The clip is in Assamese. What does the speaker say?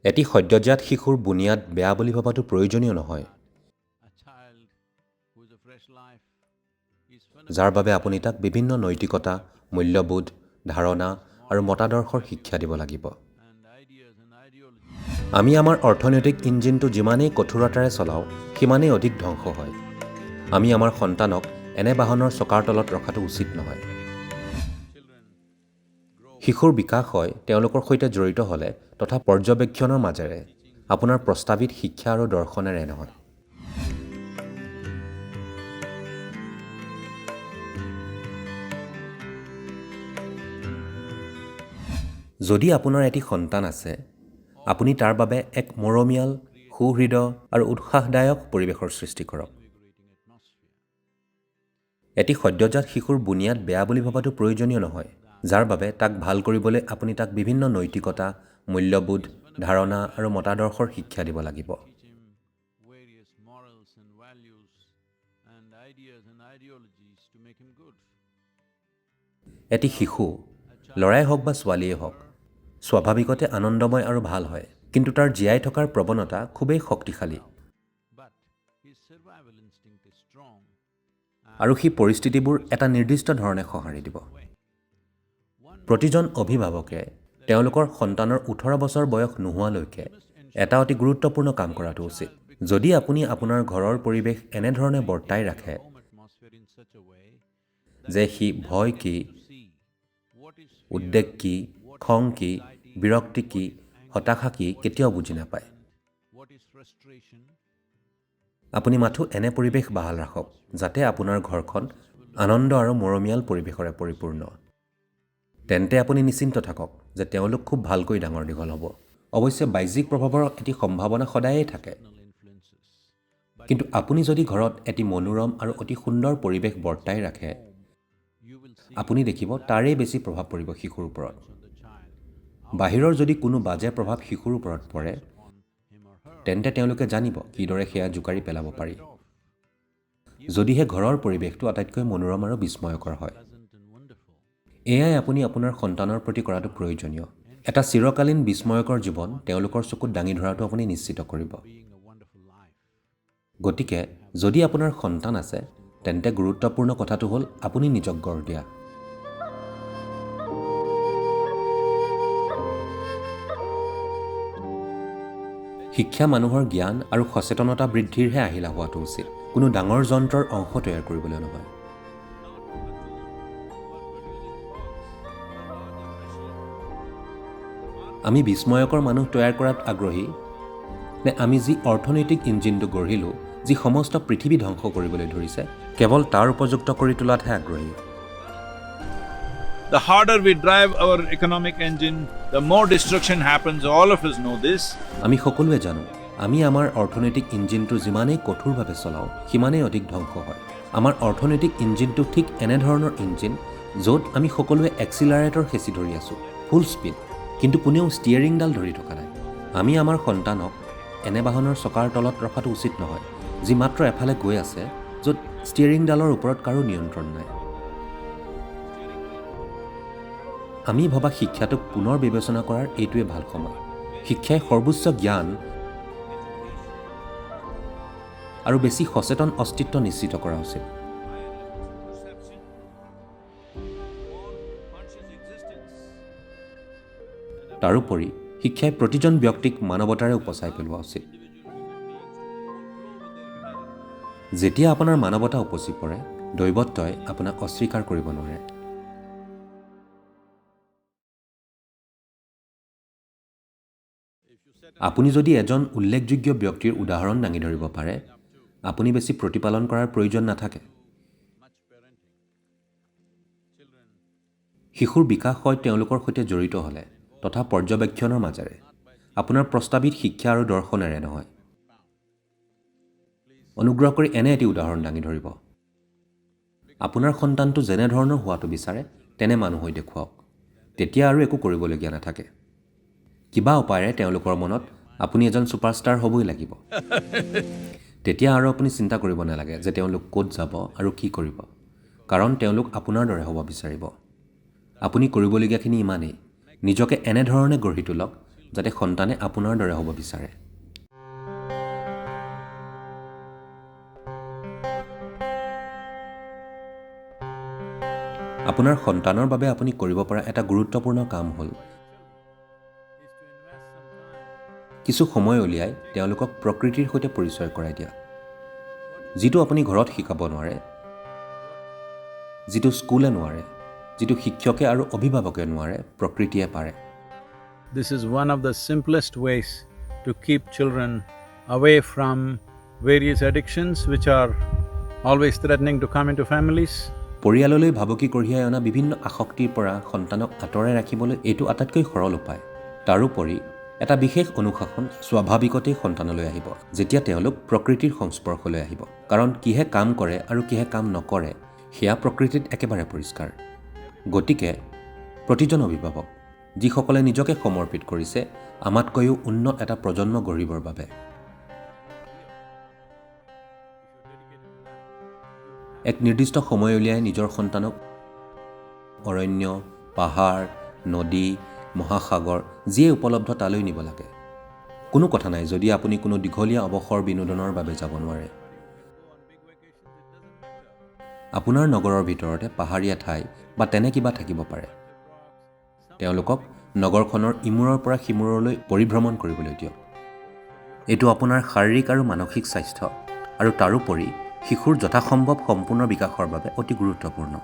এটি সদ্যজাত শিশুৰ বুনিয়াদ বেয়া বুলি ভবাটো প্ৰয়োজনীয় নহয়, যাৰ বাবে আপুনি তাক বিভিন্ন নৈতিকতা, মূল্যবোধ, ধাৰণা আৰু মতাদৰ্শৰ শিক্ষা দিব লাগিব। আমি আমাৰ অৰ্থনৈতিক ইঞ্জিনটো যিমানেই কঠোৰতাৰে চলাওঁ, সিমানেই অধিক ধ্বংস হয়। আমি আমাৰ সন্তানক এনে বাহনৰ চকাৰ তলত ৰখাটো উচিত নহয়। শিশুৰ বিকাশ হয় তেওঁলোকৰ সৈতে জড়িত হ'লে তথা পৰ্যবেক্ষণৰ মাজেৰে, আপোনাৰ প্ৰস্তাৱিত শিক্ষা আৰু দৰ্শনেৰে নহয়। যদি আপোনাৰ এটি সন্তান আছে, আপুনি তাৰ বাবে এক মৰমীয়াল, সুহৃদ আৰু উৎসাহদায়ক পৰিৱেশৰ সৃষ্টি কৰক। এটি সদ্যজাত শিশুৰ বুনিয়াদ বেয়া বুলি ভবাটো প্ৰয়োজনীয় নহয়, যাৰ বাবে তাক ভাল কৰিবলৈ আপুনি তাক বিভিন্ন নৈতিকতা, মূল্যবোধ, ধাৰণা আৰু মতাদৰ্শৰ শিক্ষা দিব লাগিব। এটি শিশু, ল'ৰাই হওক বা ছোৱালীয়ে হওক, স্বাভাৱিকতে আনন্দময় আৰু ভাল হয়, কিন্তু তাৰ জীয়াই থকাৰ প্ৰৱণতা খুবেই শক্তিশালী। আৰু সেই পৰিস্থিতিবোৰ এটা নিৰ্দিষ্ট ধৰণে সঁহাৰি দিব। প্ৰতিজন অভিভাৱকে তেওঁলোকৰ সন্তানৰ 18 বছৰ বয়স নোহোৱালৈকে এটা অতি গুৰুত্বপূৰ্ণ কাম কৰাটো উচিত। যদি আপুনি আপোনাৰ ঘৰৰ পৰিৱেশ এনেধৰণে বৰ্তাই ৰাখে যে সি ভয় কি, উদ্বেগ কি, খং কি, বিৰক্তি কি, হতাশা কি কেতিয়াও বুজি নাপায়, আপুনি মাথো এনে পৰিৱেশ বাহাল ৰাখক যাতে আপোনাৰ ঘৰখন আনন্দ আৰু মৰমীয়াল পৰিৱেশৰে পৰিপূৰ্ণ। তেন্তে আপুনি নিশ্চিন্ত থাকক যে তেওঁলোক খুব ভালকৈ ডাঙৰ দীঘল হ'ব। অৱশ্যে বাহ্যিক প্ৰভাৱৰ এটি সম্ভাৱনা সদায়েই থাকে, কিন্তু আপুনি যদি ঘৰত এটি মনোৰম আৰু অতি সুন্দৰ পৰিৱেশ বৰ্তাই ৰাখে, আপুনি দেখিব তাৰেই বেছি প্ৰভাৱ পৰিব শিশুৰ ওপৰত। বাহিৰৰ যদি কোনো বাজে প্ৰভাৱ শিশুৰ ওপৰত পৰে, তেন্তে তেওঁলোকে জানিব কিদৰে সেয়া জোকাৰি পেলাব পাৰি, যদিহে ঘৰৰ পৰিৱেশটো আটাইতকৈ মনোৰম আৰু বিস্ময়কৰ হয়। এয়াই আপুনি আপোনাৰ সন্তানৰ প্ৰতি কৰাটো প্ৰয়োজনীয়। এটা চিৰকালীন বিস্ময়কৰ জীৱন তেওঁলোকৰ চকুত দাঙি ধৰাটো আপুনি নিশ্চিত কৰিব। গতিকে যদি আপোনাৰ সন্তান আছে, তেন্তে গুৰুত্বপূৰ্ণ কথাটো হ'ল আপুনি নিজক গঢ় দিয়া। শিক্ষা মানুহৰ জ্ঞান আৰু সচেতনতা বৃদ্ধিৰহে আহিলা হোৱাটো উচিত, কোনো ডাঙৰ যন্ত্ৰৰ অংশ তৈয়াৰ কৰিবলৈ নহয়। আমি বিস্ময়কৰ মানুহ তৈয়াৰ কৰাত আগ্ৰহী নে আমি যি অৰ্থনৈতিক ইঞ্জিনটো গঢ়িলোঁ, যি সমস্ত পৃথিৱী ধ্বংস কৰিবলৈ ধৰিছে, কেৱল তাৰ উপযুক্ত কৰি তোলাতহে আগ্ৰহী। The harder we drive our economic engine, the more destruction happens. All of us know this. আমি সকলোৱে জানো, আমি আমাৰ অৰ্থনৈতিক ইঞ্জিনটো যিমানেই কঠোৰভাৱে চলাওঁ, সিমানেই অধিক ধ্বংস হয়। আমাৰ অৰ্থনৈতিক ইঞ্জিনটো ঠিক এনেধৰণৰ ইঞ্জিন য'ত আমি সকলোৱে এক্সিলাৰেটৰ হেঁচি ধৰি আছোঁ, ফুল স্পীড, কিন্তু কোনেও ষ্টিয়াৰিংডাল ধৰি থকা নাই। আমি আমাৰ সন্তানক এনে বাহনৰ চকাৰ তলত ৰখাটো উচিত নহয়, যি মাত্ৰ এফালে গৈ আছে, য'ত ষ্টিয়াৰিংডালৰ ওপৰত কাৰো নিয়ন্ত্ৰণ নাই। আমি ভবা শিক্ষাটোক পুনৰ বিবেচনা কৰাৰ এইটোৱে ভাল সময়। শিক্ষাই সৰ্বোচ্চ জ্ঞান আৰু বেছি সচেতন অস্তিত্ব নিশ্চিত কৰা উচিত। তাৰোপৰি শিক্ষাই প্ৰতিজন ব্যক্তিক মানৱতাৰে উপচাই পেলোৱা উচিত। যেতিয়া আপোনাৰ মানৱতা উপচি পৰে, দৈৱত্বই আপোনাক অস্বীকাৰ কৰিব নোৱাৰে। আপুনি যদি এজন উল্লেখযোগ্য ব্যক্তিৰ উদাহৰণ দাঙি ধৰিব পাৰে, আপুনি বেছি প্ৰতিপালন কৰাৰ প্ৰয়োজন নাথাকে। শিশুৰ বিকাশ হয় তেওঁলোকৰ সৈতে জড়িত হ'লে তথা পৰ্যবেক্ষণৰ মাজেৰে, আপোনাৰ প্ৰস্তাৱিত শিক্ষা আৰু দৰ্শনেৰে নহয়। অনুগ্ৰহ কৰি এনে এটি উদাহৰণ দাঙি ধৰিব। আপোনাৰ সন্তানটো যেনেধৰণৰ হোৱাটো বিচাৰে তেনে মানুহ হৈ দেখুৱাওক, তেতিয়া আৰু একো কৰিবলগীয়া নাথাকে। কিবা উপায়েৰে তেওঁলোকৰ মনত আপুনি এজন ছুপাৰষ্টাৰ হ'বই লাগিব। তেতিয়া আৰু আপুনি চিন্তা কৰিব নালাগে যে তেওঁলোক ক'ত যাব আৰু কি কৰিব, কাৰণ তেওঁলোক আপোনাৰ দৰে হ'ব বিচাৰিব। আপুনি কৰিবলগীয়াখিনি ইমানেই, নিজকে এনেধৰণে গঢ়ি তোলক যাতে সন্তানে আপোনাৰ দৰে হ'ব বিচাৰে। আপোনাৰ সন্তানৰ বাবে আপুনি কৰিব পৰা এটা গুৰুত্বপূৰ্ণ কাম হ'ল কিছু সময় উলিয়াই তেওঁলোকক প্ৰকৃতিৰ সৈতে পৰিচয় কৰাই দিয়া। যিটো আপুনি ঘৰত শিকাব নোৱাৰে, যিটো স্কুলে নোৱাৰে, যিটো শিক্ষকে আৰু অভিভাৱকে নোৱাৰে, প্ৰকৃতিয়ে পাৰে। This is one of the simplest ways to keep children away from various addictions which are always threatening to come into families. পৰিয়াললৈ ভাবুকি কঢ়িয়াই অনা বিভিন্ন আসক্তিৰ পৰা সন্তানক আঁতৰাই ৰাখিবলৈ এইটো আটাইতকৈ সৰল উপায়। তাৰোপৰি এটা বিশেষ অনুশাসন স্বাভাৱিকতেই সন্তানলৈ আহিব যেতিয়া তেওঁলোক প্ৰকৃতিৰ সংস্পৰ্শলৈ আহিব। কাৰণ কিহে কাম কৰে আৰু কিহে কাম নকৰে সেয়া প্ৰকৃতিত একেবাৰে পৰিষ্কাৰ। গতিকে প্ৰতিজন অভিভাৱক যিসকলে নিজকে সমৰ্পিত কৰিছে আমাতকৈও উন্নত এটা প্ৰজন্ম গঢ়িবৰ বাবে, এক নিৰ্দিষ্ট সময় উলিয়াই নিজৰ সন্তানক অৰণ্য, পাহাৰ, নদী, মহাসাগৰ যিয়ে উপলব্ধ তালৈ নিব লাগে। কোনো কথা নাই যদি আপুনি কোনো দীঘলীয়া অৱসৰ বিনোদনৰ বাবে যাব নোৱাৰে। আপোনাৰ নগৰৰ ভিতৰতে পাহাৰীয়া ঠাই বা তেনে কিবা থাকিব পাৰে। তেওঁলোকক নগৰখনৰ ইমূৰৰ পৰা সিমূৰলৈ পৰিভ্ৰমণ কৰিবলৈ দিয়ক। এইটো আপোনাৰ শাৰীৰিক আৰু মানসিক স্বাস্থ্য আৰু তাৰোপৰি শিশুৰ যথাসম্ভৱ সম্পূৰ্ণ বিকাশৰ বাবে অতি গুৰুত্বপূৰ্ণ।